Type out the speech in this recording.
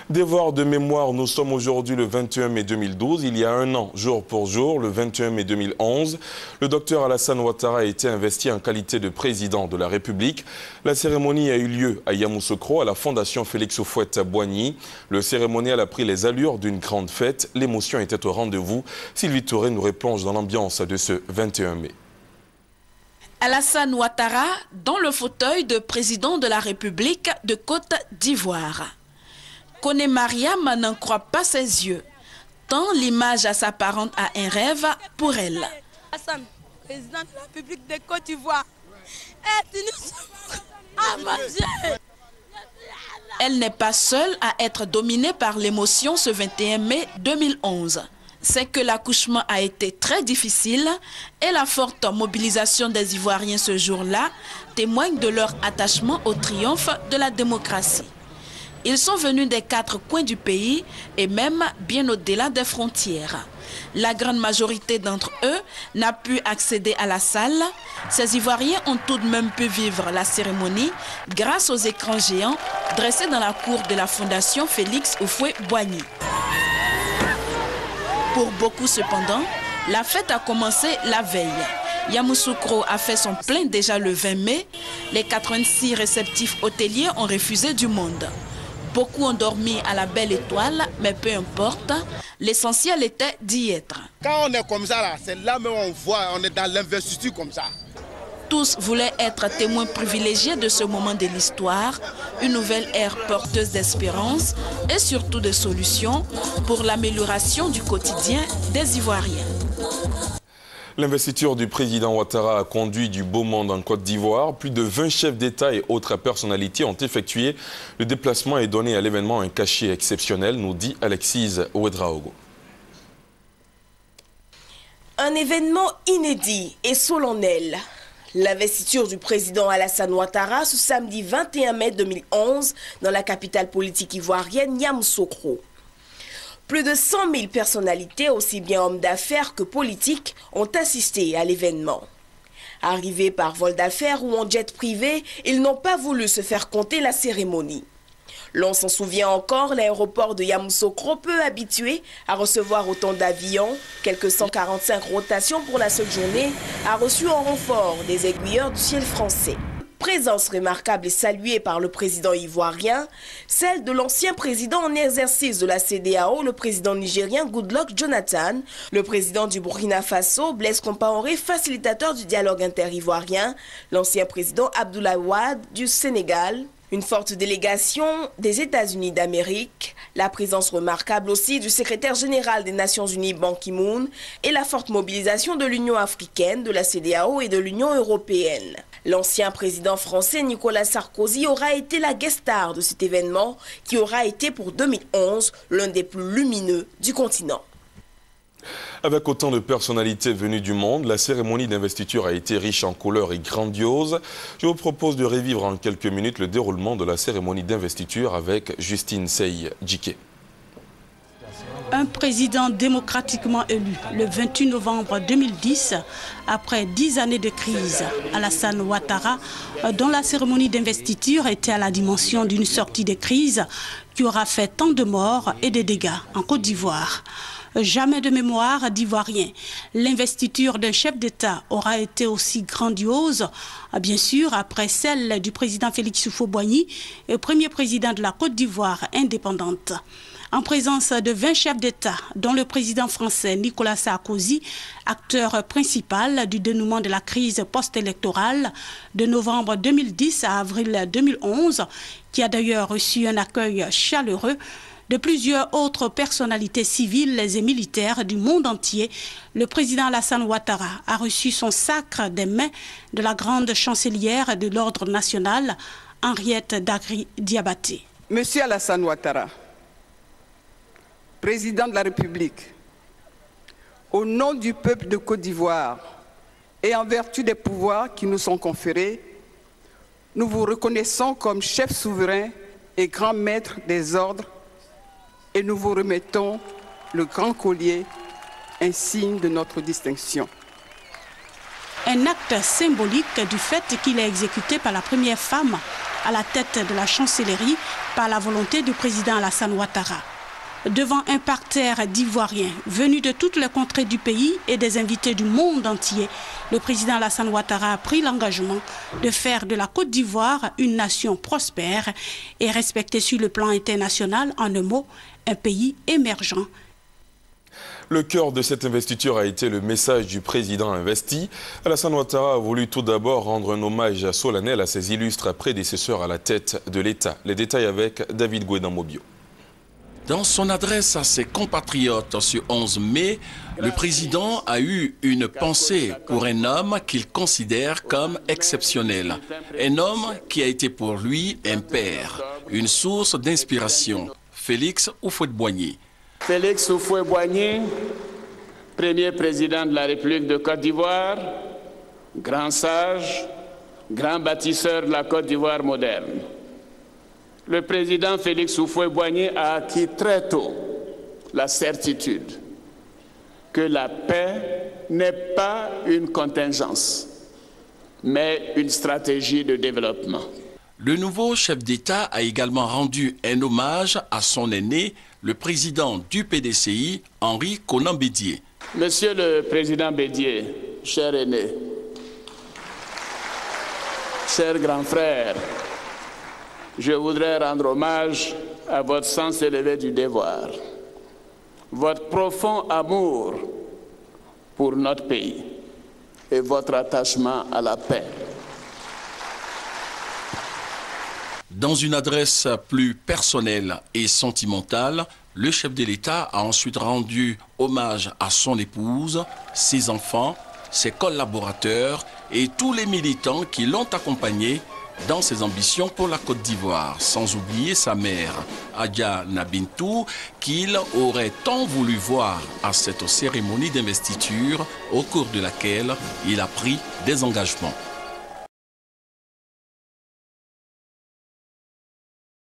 Devoir de mémoire, nous sommes aujourd'hui le 21 mai 2012. Il y a un an, jour pour jour, le 21 mai 2011, le docteur Alassane Ouattara a été investi en qualité de président de la République. La cérémonie a eu lieu à Yamoussoukro, à la Fondation Félix Houphouët-Boigny. Le cérémonial a pris les allures d'une grande fête. L'émotion était au rendez-vous. Sylvie Touré nous replonge dans l'ambiance de ce 21 mai. Alassane Ouattara dans le fauteuil de président de la République de Côte d'Ivoire. Koné Mariam n'en croit pas ses yeux, tant l'image s'apparente à un rêve pour elle. Alassane, président de la République de Côte d'Ivoire, à manger. Elle n'est pas seule à être dominée par l'émotion ce 21 mai 2011. C'est que l'accouchement a été très difficile et la forte mobilisation des Ivoiriens ce jour-là témoigne de leur attachement au triomphe de la démocratie. Ils sont venus des 4 coins du pays et même bien au-delà des frontières. La grande majorité d'entre eux n'a pu accéder à la salle. Ces Ivoiriens ont tout de même pu vivre la cérémonie grâce aux écrans géants dressés dans la cour de la Fondation Félix Houphouët-Boigny. Pour beaucoup cependant, la fête a commencé la veille. Yamoussoukro a fait son plein déjà le 20 mai. Les 86 réceptifs hôteliers ont refusé du monde. Beaucoup ont dormi à la belle étoile, mais peu importe, l'essentiel était d'y être. Quand on est comme ça, c'est là où on voit, on est dans l'investiture comme ça. Tous voulaient être témoins privilégiés de ce moment de l'histoire, une nouvelle ère porteuse d'espérance et surtout de solutions pour l'amélioration du quotidien des Ivoiriens. L'investiture du président Ouattara a conduit du beau monde en Côte d'Ivoire. Plus de 20 chefs d'État et autres personnalités ont effectué le déplacement et donné à l'événement un cachet exceptionnel, nous dit Alexise Ouedraogo. Un événement inédit et solennel. L'investiture du président Alassane Ouattara ce samedi 21 mai 2011 dans la capitale politique ivoirienne Yamoussoukro. Plus de 100 000 personnalités, aussi bien hommes d'affaires que politiques, ont assisté à l'événement. Arrivés par vol d'affaires ou en jet privé, ils n'ont pas voulu se faire compter la cérémonie. L'on s'en souvient encore, l'aéroport de Yamoussoukro, peu habitué à recevoir autant d'avions, quelques 145 rotations pour la seule journée, a reçu en renfort des aiguilleurs du ciel français. Présence remarquable et saluée par le président ivoirien, celle de l'ancien président en exercice de la CEDEAO, le président nigérien Goodluck Jonathan, le président du Burkina Faso, Blaise Compaoré, facilitateur du dialogue inter-ivoirien, l'ancien président Abdoulaye Wade du Sénégal, une forte délégation des États-Unis d'Amérique, la présence remarquable aussi du secrétaire général des Nations Unies Ban Ki-moon et la forte mobilisation de l'Union africaine, de la CEDEAO et de l'Union européenne. L'ancien président français Nicolas Sarkozy aura été la guest star de cet événement qui aura été pour 2011 l'un des plus lumineux du continent. Avec autant de personnalités venues du monde, la cérémonie d'investiture a été riche en couleurs et grandiose. Je vous propose de revivre en quelques minutes le déroulement de la cérémonie d'investiture avec Justine Sey-Djiké. Un président démocratiquement élu le 28 novembre 2010, après 10 années de crise, Alassane Ouattara, dont la cérémonie d'investiture était à la dimension d'une sortie de crise qui aura fait tant de morts et de dégâts en Côte d'Ivoire. Jamais de mémoire d'Ivoirien. L'investiture d'un chef d'État aura été aussi grandiose, bien sûr, après celle du président Félix Houphouët-Boigny, premier président de la Côte d'Ivoire indépendante. En présence de 20 chefs d'État, dont le président français Nicolas Sarkozy, acteur principal du dénouement de la crise post-électorale de novembre 2010 à avril 2011, qui a d'ailleurs reçu un accueil chaleureux de plusieurs autres personnalités civiles et militaires du monde entier, le président Alassane Ouattara a reçu son sacre des mains de la grande chancelière de l'ordre national, Henriette Dagri Diabaté. Monsieur Alassane Ouattara, président de la République, au nom du peuple de Côte d'Ivoire et en vertu des pouvoirs qui nous sont conférés, nous vous reconnaissons comme chef souverain et grand maître des ordres et nous vous remettons le grand collier, insigne de notre distinction. Un acte symbolique du fait qu'il est exécuté par la première femme à la tête de la chancellerie par la volonté du président Alassane Ouattara. Devant un parterre d'Ivoiriens venus de toutes les contrées du pays et des invités du monde entier, le président Alassane Ouattara a pris l'engagement de faire de la Côte d'Ivoire une nation prospère et respectée sur le plan international, en un mot, un pays émergent. Le cœur de cette investiture a été le message du président investi. Alassane Ouattara a voulu tout d'abord rendre un hommage solennel à ses illustres prédécesseurs à la tête de l'État. Les détails avec David Gouédan-Mobio. Dans son adresse à ses compatriotes ce 11 mai, le président a eu une pensée pour un homme qu'il considère comme exceptionnel. Un homme qui a été pour lui un père, une source d'inspiration, Félix Houphouët-Boigny. Félix Houphouët-Boigny, premier président de la République de Côte d'Ivoire, grand sage, grand bâtisseur de la Côte d'Ivoire moderne. Le président Félix Houphouët-Boigny a acquis très tôt la certitude que la paix n'est pas une contingence, mais une stratégie de développement. Le nouveau chef d'État a également rendu un hommage à son aîné, le président du PDCI, Henri Konan Bédié. Monsieur le président Bédié, cher aîné, cher grand frère, je voudrais rendre hommage à votre sens élevé du devoir, votre profond amour pour notre pays et votre attachement à la paix. Dans une adresse plus personnelle et sentimentale, le chef de l'État a ensuite rendu hommage à son épouse, ses enfants, ses collaborateurs et tous les militants qui l'ont accompagné dans ses ambitions pour la Côte d'Ivoire, sans oublier sa mère, Adja Nabintou, qu'il aurait tant voulu voir à cette cérémonie d'investiture au cours de laquelle il a pris des engagements.